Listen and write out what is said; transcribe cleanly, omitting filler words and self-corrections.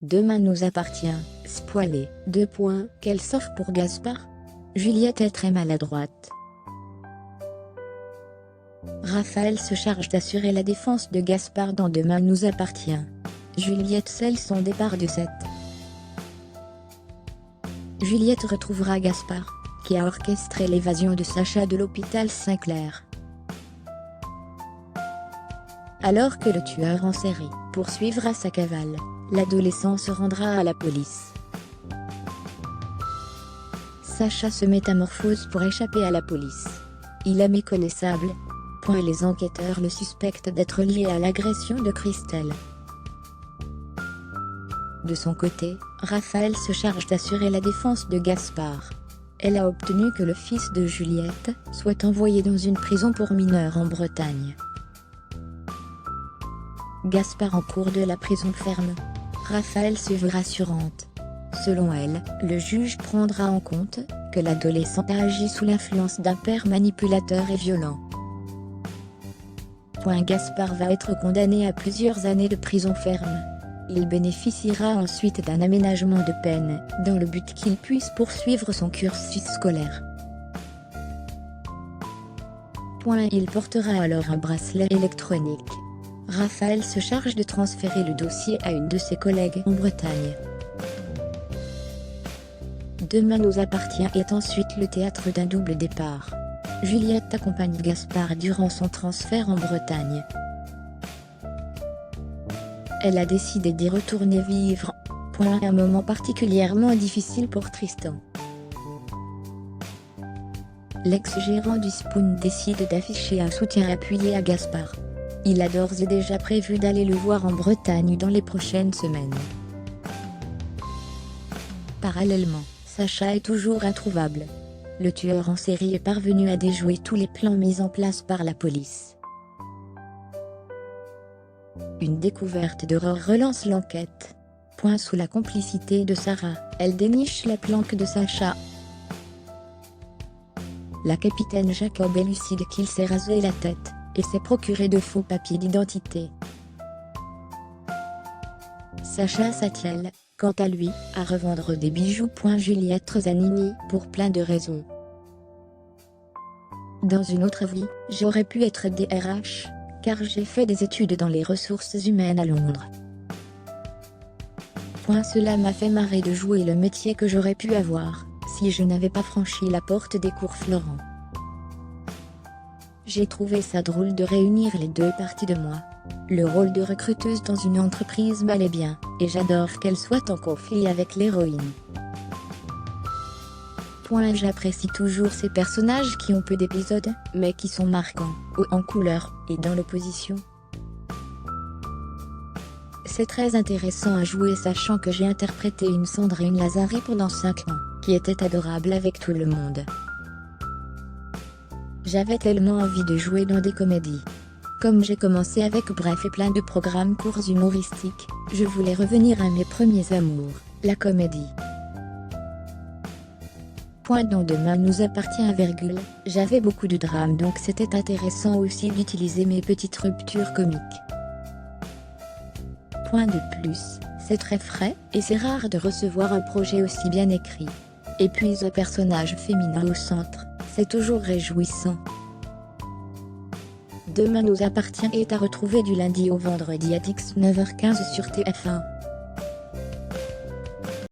Demain nous appartient, spoilé, 2 points, quelle sauve pour Gaspard? Juliette est très maladroite. Raphaël se charge d'assurer la défense de Gaspard dans Demain nous appartient. Juliette scelle son départ de set. Juliette retrouvera Gaspard, qui a orchestré l'évasion de Sacha de l'hôpital Saint-Clair. Alors que le tueur en série poursuivra sa cavale, l'adolescent se rendra à la police. Sacha se métamorphose pour échapper à la police. Il est méconnaissable. Les enquêteurs le suspectent d'être lié à l'agression de Christelle. De son côté, Raphaël se charge d'assurer la défense de Gaspard. Elle a obtenu que le fils de Juliette soit envoyé dans une prison pour mineurs en Bretagne. Gaspard encourt de la prison ferme. Raphaël se veut rassurante. Selon elle, le juge prendra en compte que l'adolescent a agi sous l'influence d'un père manipulateur et violent. Gaspard va être condamné à plusieurs années de prison ferme. Il bénéficiera ensuite d'un aménagement de peine, dans le but qu'il puisse poursuivre son cursus scolaire. Il portera alors un bracelet électronique. Raphaël se charge de transférer le dossier à une de ses collègues en Bretagne. Demain nous appartient est ensuite le théâtre d'un double départ. Juliette accompagne Gaspard durant son transfert en Bretagne. Elle a décidé d'y retourner vivre. Un moment particulièrement difficile pour Tristan. L'ex-gérant du Spoon décide d'afficher un soutien appuyé à Gaspard. Il a d'ores et déjà prévu d'aller le voir en Bretagne dans les prochaines semaines. Parallèlement, Sacha est toujours introuvable. Le tueur en série est parvenu à déjouer tous les plans mis en place par la police. Une découverte d'horreur relance l'enquête. Sous la complicité de Sarah, elle déniche la planque de Sacha. La capitaine Jacob est lucide qu'il s'est rasé la tête, et s'est procuré de faux papiers d'identité. Sacha s'attelle, quant à lui, à revendre des bijoux. Juliette Zanini, pour plein de raisons. Dans une autre vie, j'aurais pu être DRH, car j'ai fait des études dans les ressources humaines à Londres. Cela m'a fait marrer de jouer le métier que j'aurais pu avoir, si je n'avais pas franchi la porte des cours Florent. J'ai trouvé ça drôle de réunir les deux parties de moi. Le rôle de recruteuse dans une entreprise m'allait bien, et j'adore qu'elle soit en conflit avec l'héroïne. J'apprécie toujours ces personnages qui ont peu d'épisodes, mais qui sont marquants, haut en couleur, et dans l'opposition. C'est très intéressant à jouer sachant que j'ai interprété une Sandrine Lazari pendant 5 ans, qui était adorable avec tout le monde. J'avais tellement envie de jouer dans des comédies. Comme j'ai commencé avec Bref et plein de programmes courts humoristiques, je voulais revenir à mes premiers amours, la comédie. Dans Demain nous appartient, j'avais beaucoup de drames donc c'était intéressant aussi d'utiliser mes petites ruptures comiques. De plus, c'est très frais, et c'est rare de recevoir un projet aussi bien écrit. Et puis un personnage féminin au centre, c'est toujours réjouissant. Demain nous appartient est à retrouver du lundi au vendredi à 9h15 sur TF1.